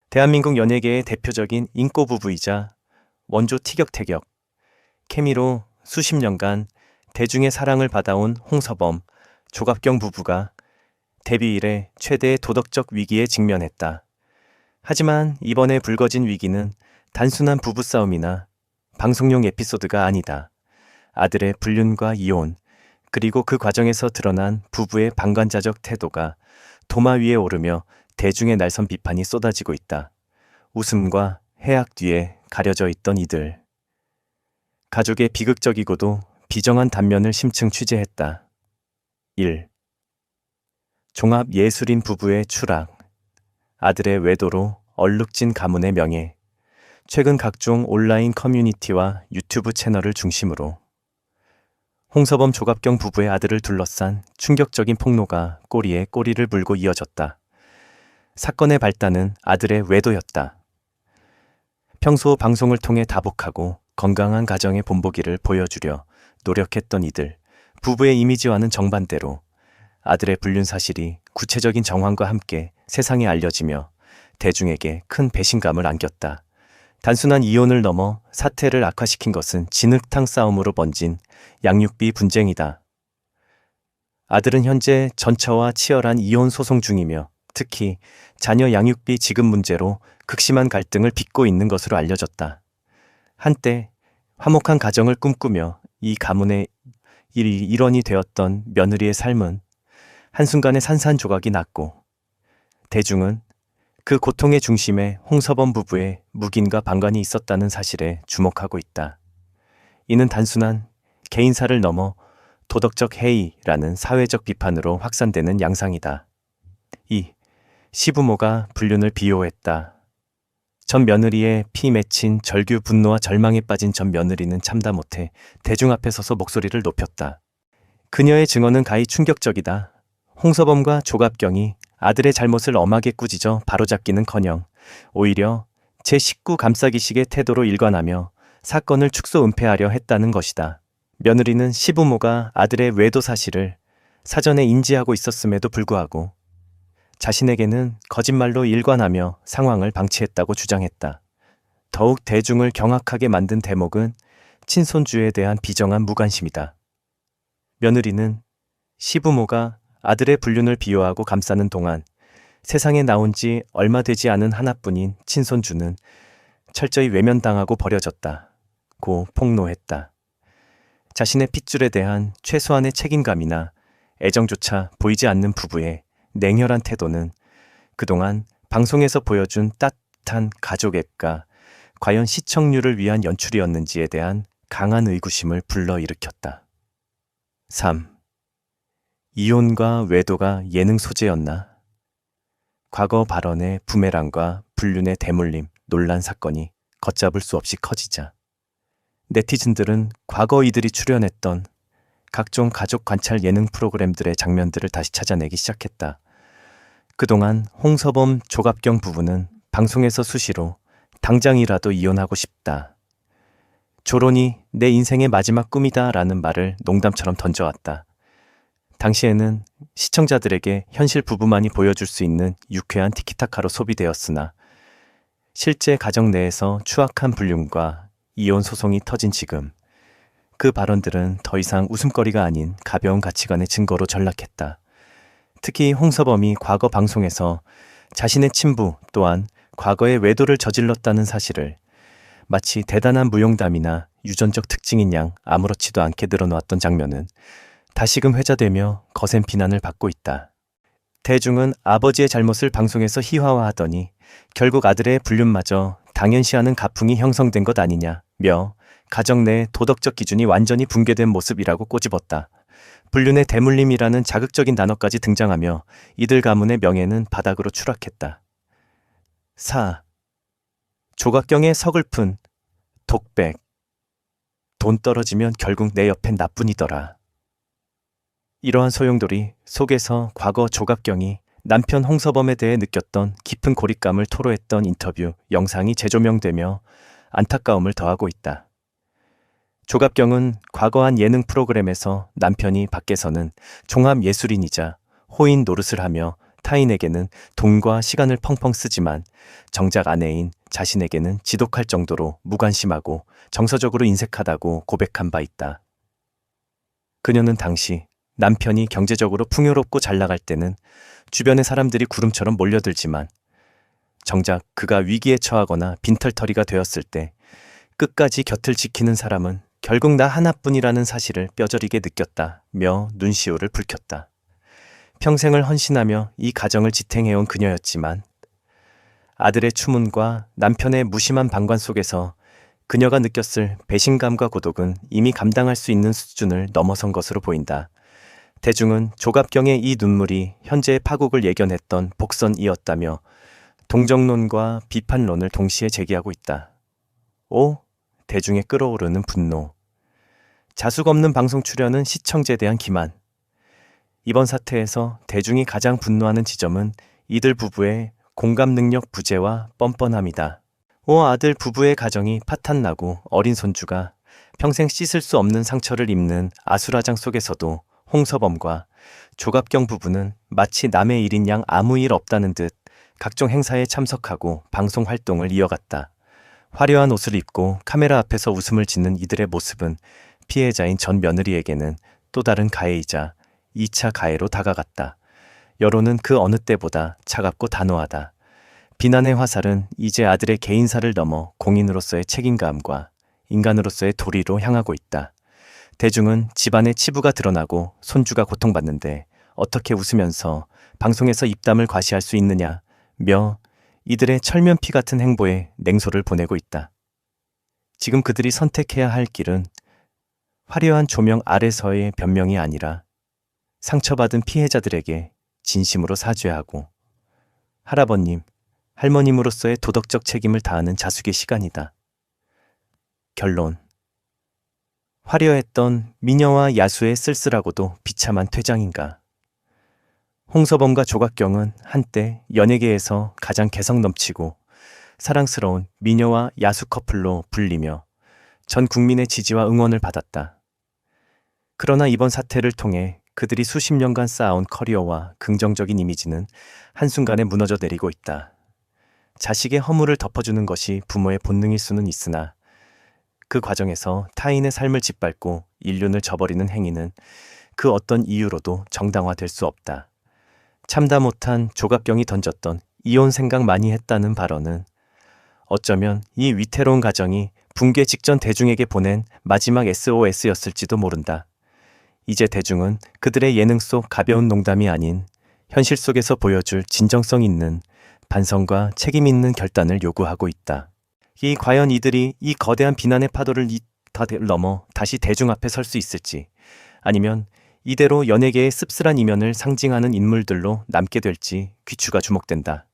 대한민국 연예계의 대표적인 인꼬 부부이자 원조 티격태격, 케미로 수십 년간 대중의 사랑을 받아온 홍서범, 조갑경 부부가 데뷔 이래 최대의 도덕적 위기에 직면했다. 하지만 이번에 불거진 위기는 단순한 부부싸움이나 방송용 에피소드가 아니다. 아들의 불륜과 이혼, 그리고 그 과정에서 드러난 부부의 방관자적 태도가 도마 위에 오르며 대중의 날선 비판이 쏟아지고 있다. 웃음과 해악 뒤에 가려져 있던 이들. 가족의 비극적이고도 비정한 단면을 심층 취재했다. 1. 종합 예술인 부부의 추락. 아들의 외도로 얼룩진 가문의 명예. 최근 각종 온라인 커뮤니티와 유튜브 채널을 중심으로 홍서범 조갑경 부부의 아들을 둘러싼 충격적인 폭로가 꼬리에 꼬리를 물고 이어졌다. 사건의 발단은 아들의 외도였다. 평소 방송을 통해 다복하고 건강한 가정의 본보기를 보여주려 노력했던 이들, 부부의 이미지와는 정반대로 아들의 불륜 사실이 구체적인 정황과 함께 세상에 알려지며 대중에게 큰 배신감을 안겼다. 단순한 이혼을 넘어 사태를 악화시킨 것은 진흙탕 싸움으로 번진 양육비 분쟁이다. 아들은 현재 전처와 치열한 이혼 소송 중이며 특히 자녀 양육비 지급 문제로 극심한 갈등을 빚고 있는 것으로 알려졌다. 한때 화목한 가정을 꿈꾸며 이 가문의 일원이 되었던 며느리의 삶은 한순간에 산산조각이 났고 대중은 그 고통의 중심에 홍서범 부부의 묵인과 방관이 있었다는 사실에 주목하고 있다. 이는 단순한 개인사를 넘어 도덕적 해이라는 사회적 비판으로 확산되는 양상이다. 2. 시부모가 불륜을 비호했다. 전 며느리의 피 맺힌 절규 분노와 절망에 빠진 전 며느리는 참다 못해 대중 앞에 서서 목소리를 높였다. 그녀의 증언은 가히 충격적이다. 홍서범과 조갑경이 아들의 잘못을 엄하게 꾸짖어 바로잡기는커녕 오히려 제19 감싸기식의 태도로 일관하며 사건을 축소 은폐하려 했다는 것이다. 며느리는 시부모가 아들의 외도 사실을 사전에 인지하고 있었음에도 불구하고 자신에게는 거짓말로 일관하며 상황을 방치했다고 주장했다. 더욱 대중을 경악하게 만든 대목은 친손주에 대한 비정한 무관심이다. 며느리는 시부모가 아들의 불륜을 비호하고 감싸는 동안 세상에 나온 지 얼마 되지 않은 하나뿐인 친손주는 철저히 외면당하고 버려졌다. 고 폭로했다. 자신의 핏줄에 대한 최소한의 책임감이나 애정조차 보이지 않는 부부의 냉혈한 태도는 그동안 방송에서 보여준 따뜻한 가족 앱과 과연 시청률을 위한 연출이었는지에 대한 강한 의구심을 불러일으켰다. 3. 이혼과 외도가 예능 소재였나? 과거 발언의 부메랑과 불륜의 대물림, 논란 사건이 걷잡을 수 없이 커지자 네티즌들은 과거 이들이 출연했던 각종 가족 관찰 예능 프로그램들의 장면들을 다시 찾아내기 시작했다. 그동안 홍서범 조갑경 부부는 방송에서 수시로 당장이라도 이혼하고 싶다. 조론이 내 인생의 마지막 꿈이다 라는 말을 농담처럼 던져왔다. 당시에는 시청자들에게 현실 부부만이 보여줄 수 있는 유쾌한 티키타카로 소비되었으나 실제 가정 내에서 추악한 불륜과 이혼 소송이 터진 지금 그 발언들은 더 이상 웃음거리가 아닌 가벼운 가치관의 증거로 전락했다. 특히 홍서범이 과거 방송에서 자신의 친부 또한 과거에 외도를 저질렀다는 사실을 마치 대단한 무용담이나 유전적 특징인 양 아무렇지도 않게 늘어놓았던 장면은 다시금 회자되며 거센 비난을 받고 있다. 대중은 아버지의 잘못을 방송에서 희화화하더니 결국 아들의 불륜마저 당연시하는 가풍이 형성된 것 아니냐며 가정 내 도덕적 기준이 완전히 붕괴된 모습이라고 꼬집었다. 불륜의 대물림이라는 자극적인 단어까지 등장하며 이들 가문의 명예는 바닥으로 추락했다. 4. 조각경의 서글픈 독백. 돈 떨어지면 결국 내 옆엔 나뿐이더라. 이러한 소용돌이 속에서 과거 조갑경이 남편 홍서범에 대해 느꼈던 깊은 고립감을 토로했던 인터뷰 영상이 재조명되며 안타까움을 더하고 있다. 조갑경은 과거 한 예능 프로그램에서 남편이 밖에서는 종합 예술인이자 호인 노릇을 하며 타인에게는 돈과 시간을 펑펑 쓰지만 정작 아내인 자신에게는 지독할 정도로 무관심하고 정서적으로 인색하다고 고백한 바 있다. 그녀는 당시 남편이 경제적으로 풍요롭고 잘 나갈 때는 주변의 사람들이 구름처럼 몰려들지만 정작 그가 위기에 처하거나 빈털터리가 되었을 때 끝까지 곁을 지키는 사람은 결국 나 하나뿐이라는 사실을 뼈저리게 느꼈다며 눈시울을 붉혔다. 평생을 헌신하며 이 가정을 지탱해온 그녀였지만 아들의 추문과 남편의 무심한 방관 속에서 그녀가 느꼈을 배신감과 고독은 이미 감당할 수 있는 수준을 넘어선 것으로 보인다. 대중은 조갑경의 이 눈물이 현재의 파국을 예견했던 복선이었다며 동정론과 비판론을 동시에 제기하고 있다. 대중의 끓어오르는 분노. 자숙 없는 방송 출연은 시청자에 대한 기만. 이번 사태에서 대중이 가장 분노하는 지점은 이들 부부의 공감 능력 부재와 뻔뻔함이다. 아들 부부의 가정이 파탄나고 어린 손주가 평생 씻을 수 없는 상처를 입는 아수라장 속에서도 홍서범과 조갑경 부부는 마치 남의 일인 양 아무 일 없다는 듯 각종 행사에 참석하고 방송 활동을 이어갔다. 화려한 옷을 입고 카메라 앞에서 웃음을 짓는 이들의 모습은 피해자인 전 며느리에게는 또 다른 가해이자 2차 가해로 다가갔다. 여론은 그 어느 때보다 차갑고 단호하다. 비난의 화살은 이제 아들의 개인사를 넘어 공인으로서의 책임감과 인간으로서의 도리로 향하고 있다. 대중은 집안의 치부가 드러나고 손주가 고통받는데 어떻게 웃으면서 방송에서 입담을 과시할 수 있느냐며 이들의 철면피 같은 행보에 냉소를 보내고 있다. 지금 그들이 선택해야 할 길은 화려한 조명 아래서의 변명이 아니라 상처받은 피해자들에게 진심으로 사죄하고 할아버님, 할머님으로서의 도덕적 책임을 다하는 자숙의 시간이다. 결론. 화려했던 미녀와 야수의 쓸쓸하고도 비참한 퇴장인가. 홍서범과 조각경은 한때 연예계에서 가장 개성 넘치고 사랑스러운 미녀와 야수 커플로 불리며 전 국민의 지지와 응원을 받았다. 그러나 이번 사태를 통해 그들이 수십 년간 쌓아온 커리어와 긍정적인 이미지는 한순간에 무너져 내리고 있다. 자식의 허물을 덮어주는 것이 부모의 본능일 수는 있으나 그 과정에서 타인의 삶을 짓밟고 인륜을 저버리는 행위는 그 어떤 이유로도 정당화될 수 없다. 참다 못한 조갑경이 던졌던 이혼 생각 많이 했다는 발언은 어쩌면 이 위태로운 가정이 붕괴 직전 대중에게 보낸 마지막 SOS였을지도 모른다. 이제 대중은 그들의 예능 속 가벼운 농담이 아닌 현실 속에서 보여줄 진정성 있는 반성과 책임 있는 결단을 요구하고 있다. 과연 이들이 이 거대한 비난의 파도를 넘어 다시 대중 앞에 설 수 있을지, 아니면 이대로 연예계의 씁쓸한 이면을 상징하는 인물들로 남게 될지 귀추가 주목된다.